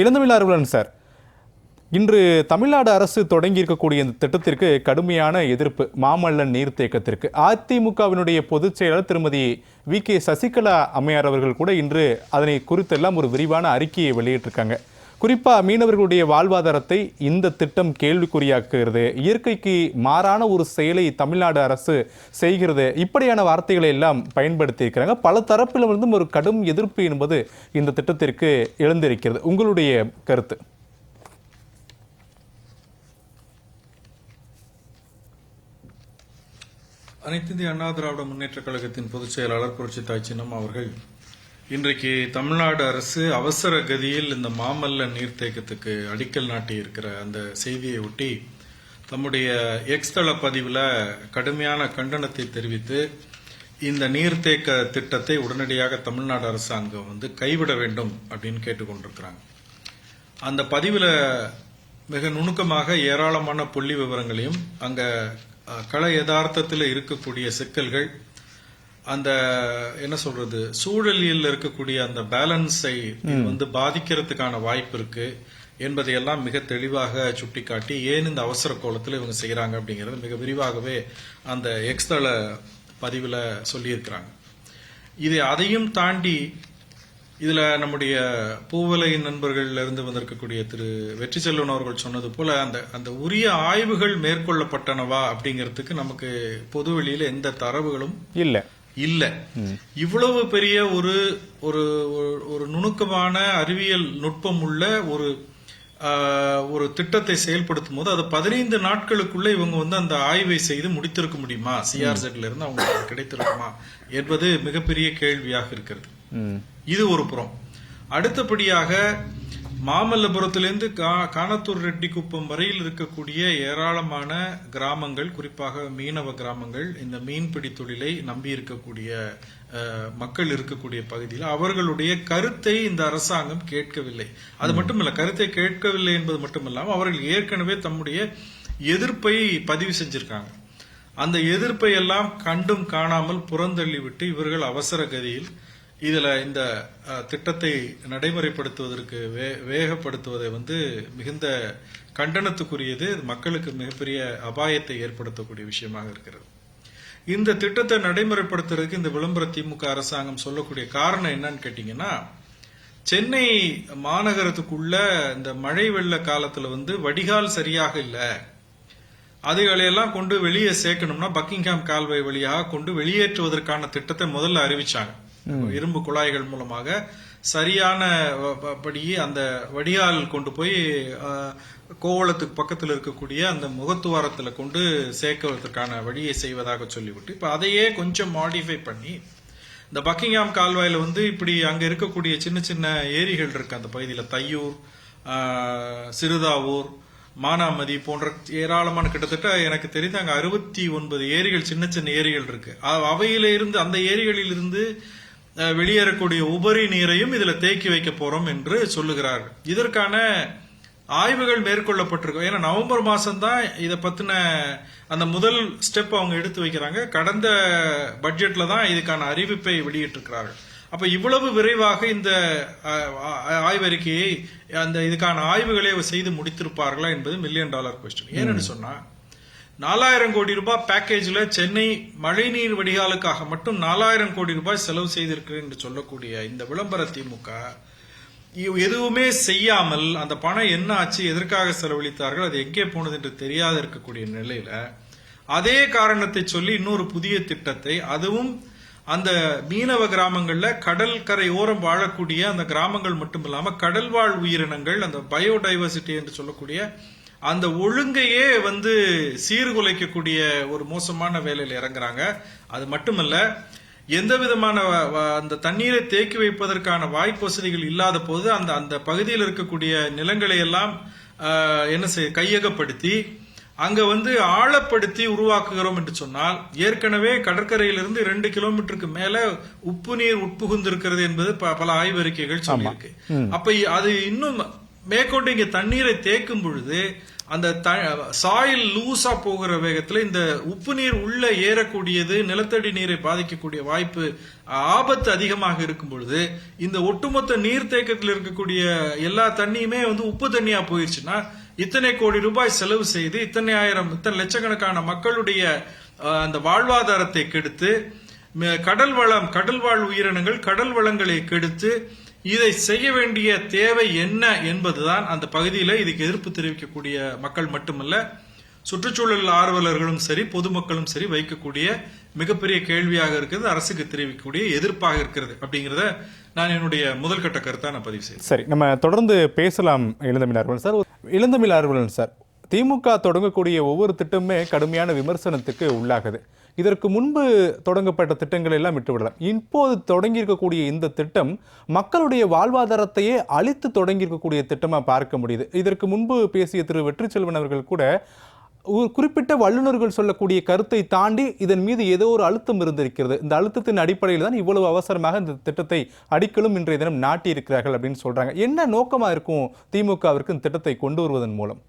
இளந்தமிழ் அறிவுலன் sir, இன்று தமிழ்நாடு அரசு தொடங்கி இருக்கக்கூடிய இந்த திட்டத்திற்கு கடுமையான எதிர்ப்பு மாமல்லன் நீர்த்தேக்கத்திற்கு. அதிமுகவினுடைய பொதுச் செயலாளர் திருமதி வி.கே. சசிகலா அம்மையார் அவர்கள் கூட இன்று அதனை குறித்தெல்லாம் ஒரு விரிவான அறிக்கையை வெளியிட்டிருக்காங்க. குறிப்பாக மீனவர்களுடைய வாழ்வாதாரத்தை இந்த திட்டம் கேள்விக்குறியாக்குகிறது, இயற்கைக்கு மாறான ஒரு செயலை தமிழ்நாடு அரசு செய்கிறது, இப்படியான வார்த்தைகளை எல்லாம் பயன்படுத்தியிருக்கிறாங்க. பல தரப்பிலிருந்தும் ஒரு கடும் எதிர்ப்பு என்பது இந்த திட்டத்திற்கு எழுந்திருக்கிறது. உங்களுடைய கருத்து? அனைத்து இந்திய அண்ணா திராவிட முன்னேற்ற கழகத்தின் பொதுச் செயலாளர் புரட்சி தாய் சின்னம் அவர்கள் இன்றைக்கு தமிழ்நாடு அரசு அவசர கதியில் இந்த மாமல்லன் நீர்த்தேக்கத்துக்கு அடிக்கல் நாட்டி இருக்கிற அந்த செய்தியை ஒட்டி தம்முடைய எக்ஸ் தள பதிவில் கடுமையான கண்டனத்தை தெரிவித்து இந்த நீர்த்தேக்க திட்டத்தை உடனடியாக தமிழ்நாடு அரசாங்கம் கைவிட வேண்டும் அப்படின்னு கேட்டுக்கொண்டிருக்கிறாங்க. அந்த பதிவில் மிக நுணுக்கமாக ஏராளமான புள்ளி விவரங்களையும் அங்க கள யதார்த்தத்தில் இருக்கக்கூடிய சிக்கல்கள், அந்த என்ன சொல்றது, சூழலில் இருக்கக்கூடிய அந்த பேலன்ஸை பாதிக்கிறதுக்கான வாய்ப்பு இருக்கு என்பதையெல்லாம் மிக தெளிவாக சுட்டிக்காட்டி ஏன் இந்த அவசர கோலத்தில் இவங்க செய்யறாங்க அப்படிங்கறது மிக விரிவாகவே அந்த எக்ஸ் தள பதிவில் சொல்லியிருக்கிறாங்க. அதையும் தாண்டி இதுல நம்முடைய பூவலை நண்பர்கள்ல இருந்து வந்திருக்கக்கூடிய திரு வெற்றி செல்வன் அவர்கள் சொன்னது போல அந்த உரிய ஆய்வுகள் மேற்கொள்ளப்பட்டனவா அப்படிங்கிறதுக்கு நமக்கு பொது வெளியில எந்த தரவுகளும் இல்ல. இவ்வளவு பெரிய ஒரு நுணுக்கமான அறிவியல் நுட்பம் உள்ள ஒரு திட்டத்தை செயல்படுத்தும் போது அது 15 நாட்களுக்குள்ள இவங்க அந்த ஆய்வை செய்து முடித்திருக்க முடியுமா, சிஆர்செட்ல இருந்து அவங்களுக்கு கிடைத்திருக்குமா என்பது மிகப்பெரிய கேள்வியாக இருக்கிறது. இது ஒரு புறம். அடுத்தபடியாக மாமல்லபுரத்திலிருந்து கானத்தூர் ரெட்டிக்குப்பம் வரையில் இருக்கக்கூடிய ஏராளமான கிராமங்கள், குறிப்பாக மீனவ கிராமங்கள், இந்த மீன்பிடி தொழிலை நம்பி இருக்கக்கூடிய மக்கள் இருக்கக்கூடிய பகுதியில் அவர்களுடைய கருத்தை இந்த அரசாங்கம் கேட்கவில்லை. அது மட்டுமல்ல, கருத்தை கேட்கவில்லை என்பது மட்டுமல்லாமல் அவர்கள் ஏற்கனவே தம்முடைய எதிர்ப்பை பதிவு செஞ்சிருக்காங்க. அந்த எதிர்ப்பை எல்லாம் கண்டும் காணாமல் புறந்தள்ளிவிட்டு இவர்கள் அவசர கதியில் இதுல இந்த திட்டத்தை நடைமுறைப்படுத்துவதற்கு வேகப்படுத்துவதை மிகுந்த கண்டனத்துக்குரியது, மக்களுக்கு மிகப்பெரிய அபாயத்தை ஏற்படுத்தக்கூடிய விஷயமாக இருக்கிறது. இந்த திட்டத்தை நடைமுறைப்படுத்துறதுக்கு இந்த விளம்பர திமுக அரசாங்கம் சொல்லக்கூடிய காரணம் என்னன்னு கேட்டீங்கன்னா, சென்னை மாநகரத்துக்குள்ள இந்த மழை வெள்ள காலத்துல வடிகால் சரியாக இல்ல, அதுகளையெல்லாம் கொண்டு வெளியே சேர்க்கணும்னா பக்கிங்ஹாம் கால்வாய் வழியாக கொண்டு வெளியேற்றுவதற்கான திட்டத்தை முதல்ல அறிவிச்சாங்க. இரும்பு குழாய்கள் மூலமாக சரியான படி அந்த வடிகால் கொண்டு போய் கோவளத்துக்கு பக்கத்தில் இருக்கக்கூடிய அந்த முகத்துவாரத்தில் கொண்டு சேர்க்கறதுக்கான வழியை செய்வதாக சொல்லிவிட்டு இப்ப அதையே கொஞ்சம் மாடிஃபை பண்ணி இந்த பக்கிங்ஹாம் கால்வாயில இப்படி அங்க இருக்கக்கூடிய சின்ன சின்ன ஏரிகள் இருக்கு அந்த பகுதியில், தையூர், சிறுதாவூர், மானாமதி போன்ற ஏராளமான, கிட்டத்தட்ட எனக்கு தெரிந்து அங்க 69 ஏரிகள், சின்ன சின்ன ஏரிகள் இருக்கு. அவையில இருந்து, அந்த ஏரிகளில் இருந்து வெளியேறக்கூடிய உபரி நீரையும் இதுல தேக்கி வைக்க போறோம் என்று சொல்லுகிறார்கள். இதற்கான ஆய்வுகள் மேற்கொள்ளப்பட்டிருக்கு. ஏன்னா நவம்பர் மாசம் தான் இதை பத்தின அந்த முதல் ஸ்டெப் அவங்க எடுத்து வைக்கிறாங்க. கடந்த பட்ஜெட்ல தான் இதுக்கான அறிவிப்பை வெளியிட்டிருக்கிறார்கள். அப்ப இவ்வளவு விரைவாக இந்த ஆய்வறிக்கையை, இதுக்கான ஆய்வுகளை செய்து முடித்திருப்பார்களா என்பது $1 மில்லியன் கொஸ்டின். ஏன்னு சொன்னா 4000 கோடி ரூபாய் பேக்கேஜ்ல சென்னை மழைநீர் வடிகாலுக்காக மட்டும் 4000 கோடி ரூபாய் செலவு செய்திருக்கிறேன் என்று சொல்லக்கூடிய இந்த விளம்பர திமுக எதுவுமே செய்யாமல் அந்த பணம் என்ன ஆச்சு, எதற்காக செலவழித்தார்கள், அது எங்கே போனது என்று தெரியாத இருக்கக்கூடிய நிலையில அதே காரணத்தை சொல்லி இன்னொரு புதிய திட்டத்தை, அதுவும் அந்த மீனவ கிராமங்கள்ல கடற்கரை ஓரம் வாழக்கூடிய அந்த கிராமங்கள் மட்டுமில்லாம கடல்வாழ் உயிரினங்கள், அந்த பயோடைவர்சிட்டி என்று சொல்லக்கூடிய அந்த ஒழுங்கையே சீர்குலைக்கக்கூடிய ஒரு மோசமான வேலையில் இறங்குறாங்க. அது மட்டுமல்ல, எந்த விதமான அந்த தண்ணீரை தேக்கி வைப்பதற்கான வாய்ப்பு வசதிகள் இல்லாத போது அந்த பகுதியில் இருக்கக்கூடிய நிலங்களை எல்லாம் கையகப்படுத்தி அங்க ஆழப்படுத்தி உருவாக்குகிறோம் என்று சொன்னால், ஏற்கனவே கடற்கரையிலிருந்து 2 கிலோமீட்டருக்கு மேல உப்பு நீர் உட்புகுந்து இருக்கிறது என்பது பல ஆய்வறிக்கைகள் சொல்லியிருக்கு. அப்ப அது இன்னும் மேற்கொண்டு இங்க தண்ணீரை தேக்கும் பொழுது அந்த சாயில் லூஸா போகிற வேகத்துல இந்த உப்பு நீர் உள்ள ஏறக்கூடியது நிலத்தடி நீரை பாதிக்கக்கூடிய வாய்ப்பு ஆபத்து அதிகமாக இருக்கும் பொழுது இந்த ஒட்டுமொத்த நீர்த்தேக்கத்தில் இருக்கக்கூடிய எல்லா தண்ணியுமே உப்பு தண்ணியா போயிருச்சுன்னா இத்தனை கோடி ரூபாய் செலவு செய்து இத்தனை லட்சக்கணக்கான மக்களுடைய அந்த வாழ்வாதாரத்தை கெடுத்து கடல் வாழ் உயிரினங்கள் கடல் வளங்களை கெடுத்து இதை செய்ய வேண்டிய தேவை என்ன என்பதுதான் அந்த பகுதியில் இதுக்கு எதிர்ப்பு தெரிவிக்கக்கூடிய மக்கள் மட்டுமல்ல சுற்றுச்சூழல் ஆர்வலர்களும் சரி பொதுமக்களும் சரி வைக்கக்கூடிய மிகப்பெரிய கேள்வியாக இருக்கிறது, அரசுக்கு தெரிவிக்கக்கூடிய எதிர்ப்பாக இருக்கிறது அப்படிங்கிறத நான் என்னுடைய முதல் கட்ட கருத்தா நான் பதிவு செய்தேன். சரி, நம்ம தொடர்ந்து பேசலாம். இளந்தமிழ் ஆர்வலன் சார், இளந்தமிழ் ஆர்வலன் சார், திமுக தொடங்கக்கூடிய ஒவ்வொரு திட்டமுமே கடுமையான விமர்சனத்துக்கு உள்ளாகுது. இதற்கு முன்பு தொடங்கப்பட்ட திட்டங்கள் எல்லாம் விட்டுவிடலாம். இப்போது தொடங்கி இருக்கக்கூடிய இந்த திட்டம் மக்களுடைய வாழ்வாதாரத்தையே அழித்து தொடங்கி இருக்கக்கூடிய திட்டமா பார்க்க முடியுது. இதற்கு முன்பு பேசிய திரு வெற்றிச்செல்வன் அவர்கள் கூட குறிப்பிட்ட வல்லுநர்கள் சொல்லக்கூடிய கருத்தை தாண்டி இதன் மீது ஏதோ ஒரு அழுத்தம் இருந்திருக்கிறது. இந்த அழுத்தத்தின் அடிப்படையில் தான் இவ்வளவு அவசரமாக இந்த திட்டத்தை அடிக்கலும் இன்றைய தினம் நாட்டி இருக்கிறார்கள் அப்படின்னு சொல்றாங்க. என்ன நோக்கமா இருக்கும் திமுகவிற்கு இந்த திட்டத்தை கொண்டு வருவதன் மூலம்?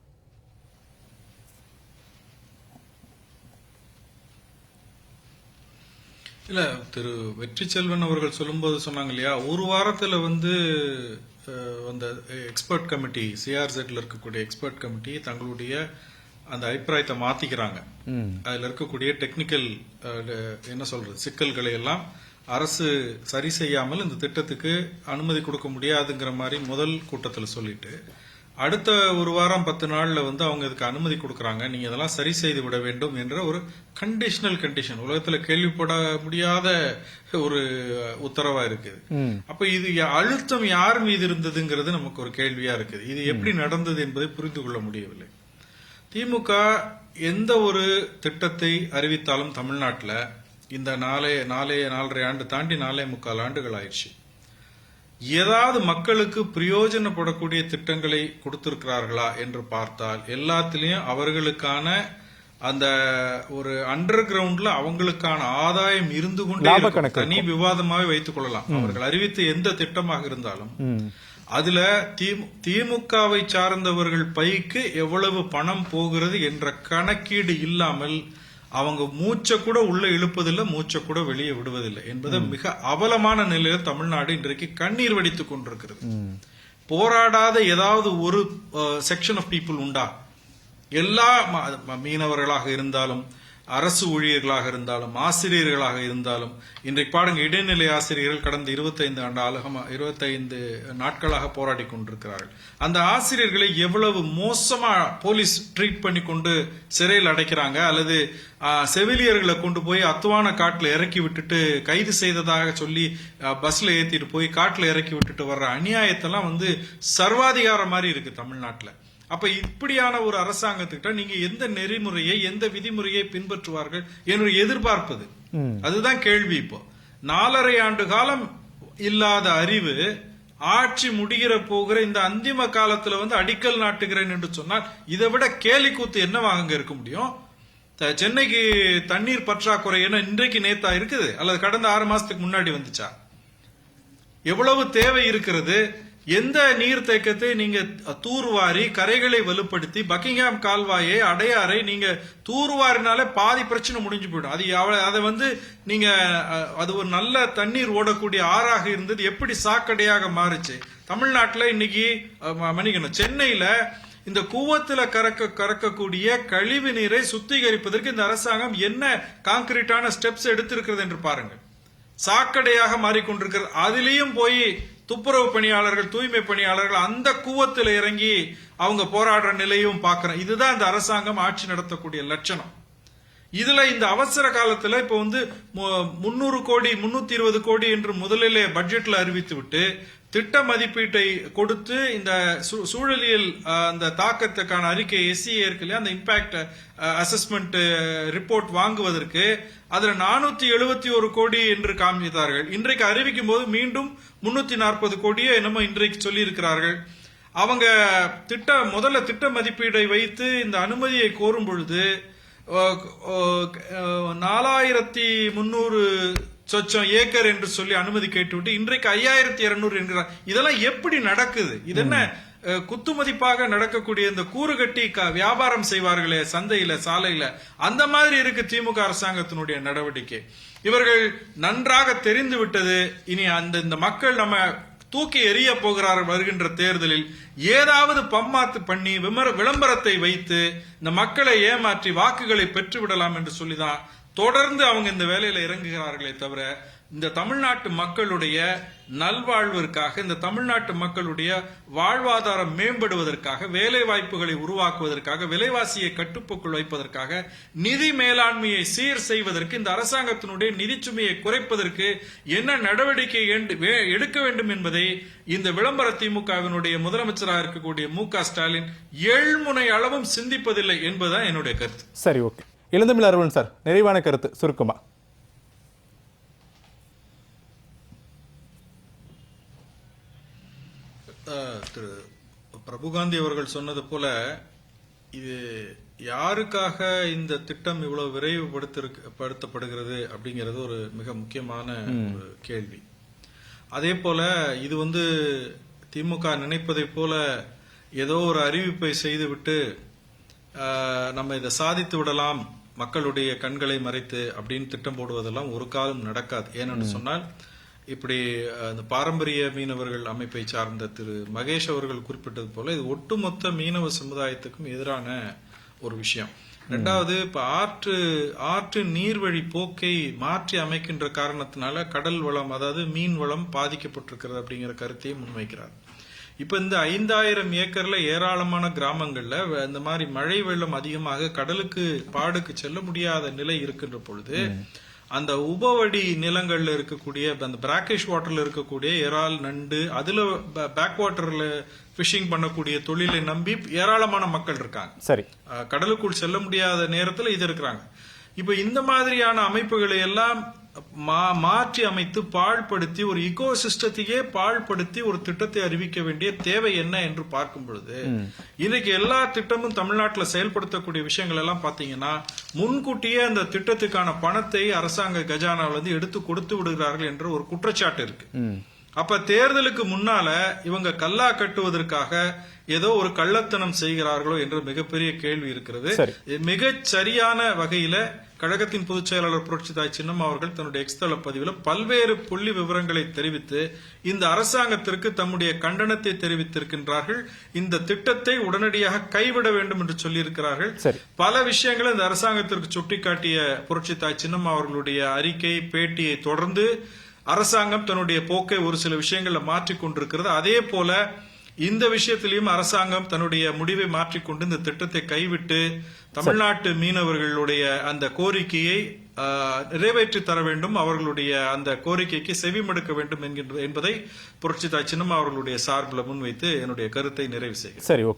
இல்ல, திரு வெற்றிச்செல்வன் அவர்கள் சொல்லும்போது சொன்னாங்க இல்லையா, ஒரு வாரத்துல அந்த எக்ஸ்பர்ட் கமிட்டி சிஆர்செட்ல இருக்கக்கூடிய எக்ஸ்பர்ட் கமிட்டி தங்களுடைய அந்த அபிப்பிராயத்தை மாத்திக்கிறாங்க. அதுல இருக்கக்கூடிய டெக்னிக்கல் என்ன சொல்றது சிக்கல்களை எல்லாம் அரசு சரி செய்யாமல் இந்த திட்டத்துக்கு அனுமதி கொடுக்க முடியாதுங்கிற மாதிரி முதல் கூட்டத்தில் சொல்லிட்டு அடுத்த ஒரு வாரம் 10 நாள்ல அவங்க இதுக்கு அனுமதி கொடுக்கறாங்க. நீங்க இதெல்லாம் சரி செய்து விட வேண்டும் என்ற ஒரு கண்டிஷன் உலகத்துல கேள்விப்பட முடியாத ஒரு உத்தரவா இருக்குது. அப்ப இது அழுத்தம் யார் மீது இருந்ததுங்கிறது நமக்கு ஒரு கேள்வியா இருக்குது. இது எப்படி நடந்தது என்பதை புரிந்து கொள்ள முடியவில்லை. திமுக எந்த ஒரு திட்டத்தை அறிவித்தாலும் தமிழ்நாட்டில் இந்த 4.5 ஆண்டு தாண்டி 4.25 ஆண்டுகள் ஆயிடுச்சு. ஏதாவது மக்களுக்கு பிரயோஜனப்படக்கூடிய திட்டங்களை கொடுத்திருக்கிறார்களா என்று பார்த்தால் எல்லாத்திலையும் அவர்களுக்கான அந்த ஒரு அண்டர் கிரவுண்ட்ல அவங்களுக்கான ஆதாயம் இருந்து கொண்டே தனி விவாதமாவே வைத்துக் கொள்ளலாம். அவர்கள் அறிவித்த எந்த திட்டமாக இருந்தாலும் அதுல திமுகவை சார்ந்தவர்கள் பைக்கு எவ்வளவு பணம் போகிறது என்ற கணக்கீடு இல்லாமல் அவங்க மூச்சை கூட உள்ள இழுப்பதில்லை, மூச்சை கூட வெளியே விடுவதில்லை என்பது மிக அவலமான நிலையில தமிழ்நாடு இன்றைக்கு கண்ணீர் வடித்துக் கொண்டிருக்கிறது. போராடாத ஏதாவது ஒரு செக்ஷன் ஆஃப் பீப்புள் உண்டா? எல்லா மீனவர்களாக இருந்தாலும் அரசு ஊழியர்களாக இருந்தாலும் ஆசிரியர்களாக இருந்தாலும் இன்றைக்கு பாருங்க, இடைநிலை ஆசிரியர்கள் கடந்த 25 நாட்களாக போராடி கொண்டிருக்கிறார்கள். அந்த ஆசிரியர்களை எவ்வளவு மோசமா போலீஸ் ட்ரீட் பண்ணி கொண்டு சிறையில் அடைக்கிறாங்க, அல்லது செவிலியர்களை கொண்டு போய் அத்துவான காட்டுல இறக்கி விட்டுட்டு கைது செய்ததாக சொல்லி பஸ்ல ஏத்திட்டு போய் காட்டுல இறக்கி விட்டுட்டு வர்ற அநியாயத்தெல்லாம் சர்வாதிகாரம் மாதிரி இருக்கு தமிழ்நாட்டுல. அப்ப இப்படியான ஒரு அரசாங்கத்துக்கிட்ட நீங்க எந்த நெறிமுறையை எந்த விதிமுறையை பின்பற்றுவார்கள் என்று எதிர்பார்ப்பது, அதுதான் கேள்வி. இப்போ 4.5 ஆண்டு காலம் இல்லாத அறிவு ஆட்சி முடிகிற போகிற இந்த அந்திம காலத்துல அடிக்கல் நாட்டுகிறேன் என்று சொன்னால் இதை விட கேலி கூத்து என்னவாக இருக்க முடியும்? சென்னைக்கு தண்ணீர் பற்றாக்குறை என்ன இன்றைக்கு நேத்தா இருக்குது அல்லது கடந்த 6 மாசத்துக்கு முன்னாடி வந்துச்சா? எவ்வளவு தேவை இருக்கிறது? எந்த நீர்த்தேக்கத்தை நீங்க தூர்வாரி கரைகளை வலுப்படுத்தி பக்கிங்ஹாம் கால்வாயை அடையாறை நீங்க தூர்வாரினாலே பாதி பிரச்சனை முடிஞ்சு போயிடும். அதை நீங்க அது ஒரு நல்ல தண்ணீர் ஓடக்கூடிய ஆறாக இருந்தது எப்படி சாக்கடையாக மாறுச்சு? தமிழ்நாட்டில் இன்னைக்கு மணிக்கணும், சென்னையில இந்த கூவத்துல கறக்கக்கூடிய கழிவு நீரை சுத்திகரிப்பதற்கு இந்த அரசாங்கம் என்ன கான்கிரீட்டான ஸ்டெப்ஸ் எடுத்திருக்கிறது என்று பாருங்க. சாக்கடையாக மாறிக்கொண்டிருக்கிறது. அதிலையும் போய் துப்புரவு பணியாளர்கள் தூய்மை பணியாளர்கள் அந்த கூவத்தில் இறங்கி அவங்க போராடுற நிலையும் பார்க்கிறோம். இதுதான் இந்த அரசாங்கம் ஆட்சி நடத்தக்கூடிய லட்சணம். இதுல இந்த அவசர காலத்துல இப்ப 300 கோடி 320 கோடி என்று முதலிலே பட்ஜெட்ல அறிவித்து விட்டு திட்ட மதிப்பீட்டை கொடுத்து இந்த சூழலியல் அந்த தாக்கத்துக்கான அறிக்கை SCA இருக்கு இல்லையா, அந்த இம்பாக்ட் அசஸ்மெண்ட் ரிப்போர்ட் வாங்குவதற்கு அதுல 471 கோடி என்று காண்பித்தார்கள். இன்றைக்கு அறிவிக்கும் போது மீண்டும் 340 கோடியே என்னமோ இன்றைக்கு சொல்லி இருக்கிறார்கள். அவங்க முதல்ல திட்ட மதிப்பீடை வைத்து இந்த அனுமதியை கோரும் பொழுது 4300 சொச்சம் ஏக்கர் என்று சொல்லி அனுமதி கேட்டுவிட்டு இன்றைக்கு 5200 என்கிறார். இதெல்லாம் எப்படி நடக்குது? இது என்ன குத்துமதிப்பாக நடக்கக்கூடிய இந்த கூறுகட்டி வியாபாரம் செய்வார்களே சந்தையில சாலையில, அந்த மாதிரி இருக்கு திமுக அரசாங்கத்தினுடைய நடவடிக்கை. இவர்கள் நன்றாக தெரிந்து விட்டது, இனி இந்த மக்கள் நம்ம தூக்கி எறிய போகிறார்கள் வருகின்ற தேர்தலில், ஏதாவது பம்மாத்து பண்ணி விளம்பரத்தை வைத்து இந்த மக்களை ஏமாற்றி வாக்குகளை பெற்று விடலாம் என்று சொல்லிதான் தொடர்ந்து அவங்க இந்த வேலையில இறங்குகிறார்களே தவிர, இந்த தமிழ்நாட்டு மக்களுடைய நல்வாழ்விற்காக, இந்த தமிழ்நாட்டு மக்களுடைய வாழ்வாதாரம் மேம்படுவதற்காக, வேலை வாய்ப்புகளை உருவாக்குவதற்காக, விலைவாசியை கட்டுப்புக்குள் வைப்பதற்காக, நிதி மேலாண்மையை சீர் செய்வதற்கு, இந்த அரசாங்கத்தினுடைய நிதிச்சுமையை குறைப்பதற்கு என்ன நடவடிக்கை எடுக்க வேண்டும் என்பதை இந்த விளம்பர திமுகவினுடைய முதலமைச்சராக இருக்கக்கூடிய மு.க. ஸ்டாலின் ஏழ்முனை அளவும் சிந்திப்பதில்லை என்பதுதான் என்னுடைய கருத்து. சரி, ஓகே. இளந்தமிழ் அருவன் சார், நிறைவான கருத்து சுருக்கமா. திரு பிரபுகாந்தி அவர்கள் சொன்னது போல, இது யாருக்காக இந்த திட்டம் இவ்வளவு விரைவுபடுத்தப்படுகிறது அப்படிங்கிறது ஒரு மிக முக்கியமான ஒரு கேள்வி. அதே போல இது திமுக நினைப்பதை போல ஏதோ ஒரு அறிவிப்பை செய்துவிட்டு நம்ம இதை சாதித்து விடலாம் மக்களுடைய கண்களை மறைத்து அப்படின்னு திட்டம் போடுவதெல்லாம் ஒரு காலம் நடக்காது. ஏனென்று சொன்னால், இப்படி அந்த பாரம்பரிய மீனவர்கள் அமைப்பை சார்ந்த திரு மகேஷ் அவர்கள் குறிப்பிட்டது போல இது ஒட்டுமொத்த மீனவ சமுதாயத்துக்கும் எதிரான ஒரு விஷயம். ரெண்டாவது, இப்ப ஆற்று நீர்வழி போக்கை மாற்றி அமைக்கின்ற காரணத்தினால கடல் வளம், அதாவது மீன் வளம் பாதிக்கப்பட்டிருக்கிறது அப்படிங்கிற கருத்தையை முன்வைக்கிறார். இப்ப இந்த 5000 ஏக்கர்ல ஏராளமான கிராமங்கள்ல இந்த மாதிரி மழை வெள்ளம் அதிகமாக கடலுக்கு பாடுக்கு செல்ல முடியாத நிலை இருக்கின்ற பொழுது, அந்த உபவடி நிலங்கள்ல இருக்கக்கூடிய அந்த பிராக்கிஷ் வாட்டர்ல இருக்கக்கூடிய இறால், நண்டு, அதுல பேக் வாட்டர்ல பிஷிங் பண்ணக்கூடிய தொழிலை நம்பி ஏராளமான மக்கள் இருக்காங்க. சரி, கடலுக்குள் செல்ல முடியாத நேரத்துல இது இருக்கிறாங்க. இப்ப இந்த மாதிரியான அமைப்புகளை எல்லாம் மாற்றி அமைத்து பாழ்படுத்தி ஒரு இக்கோ சிஸ்டத்தையே பாழ்படுத்தி ஒரு திட்டத்தை அறிவிக்க வேண்டிய தேவை என்ன என்று பார்க்கும் பொழுது, இன்னைக்கு எல்லா திட்டமும் தமிழ்நாட்டில் செயல்படுத்தக்கூடிய விஷயங்கள் எல்லாம் பாத்தீங்கன்னா முன்கூட்டியே அந்த திட்டத்துக்கான பணத்தை அரசாங்க கஜானாவிலிருந்து எடுத்து கொடுத்து விடுகிறார்கள் என்ற ஒரு குற்றச்சாட்டு இருக்கு. அப்ப தேர்தலுக்கு முன்னால இவங்க கல்லா கட்டுவதற்காக ஏதோ ஒரு கள்ளத்தனம் செய்கிறார்களோ என்ற மிகப்பெரிய கேள்வி இருக்கிறது. மிகச் சரியான வகையில கழகத்தின் பொதுச் செயலாளர் புரட்சித்தாய் சின்னம்மா அவர்கள் தன்னுடைய எக்ஸ் தள பதிவில் பல்வேறு புள்ளி விவரங்களை தெரிவித்து இந்த அரசாங்கத்திற்கு தம்முடைய கண்டனத்தை தெரிவித்திருக்கின்றார்கள். இந்த திட்டத்தை உடனடியாக கைவிட வேண்டும் என்று சொல்லியிருக்கிறார்கள். பல விஷயங்களை இந்த அரசாங்கத்திற்கு சுட்டிக்காட்டிய புரட்சித்தாய் சின்னம்மா அவர்களுடைய அறிக்கை, பேட்டியை தொடர்ந்து அரசாங்கம் தன்னுடைய போக்கை ஒரு சில விஷயங்களை மாற்றிக் கொண்டிருக்கிறது. அதே போல இந்த விஷயத்திலையும் அரசாங்கம் தன்னுடைய முடிவை மாற்றிக்கொண்டு இந்த திட்டத்தை கைவிட்டு தமிழ்நாட்டு மீனவர்களுடைய அந்த கோரிக்கையை நிறைவேற்றி தர வேண்டும், அவர்களுடைய அந்த கோரிக்கைக்கு செவிமடுக்க வேண்டும் என்பதை புரட்சித்தாய் சின்னம்மா அவர்களுடைய சார்பில் முன்வைத்து என்னுடைய கருத்தை நிறைவு செய்கிறேன். சரி, ஓகே.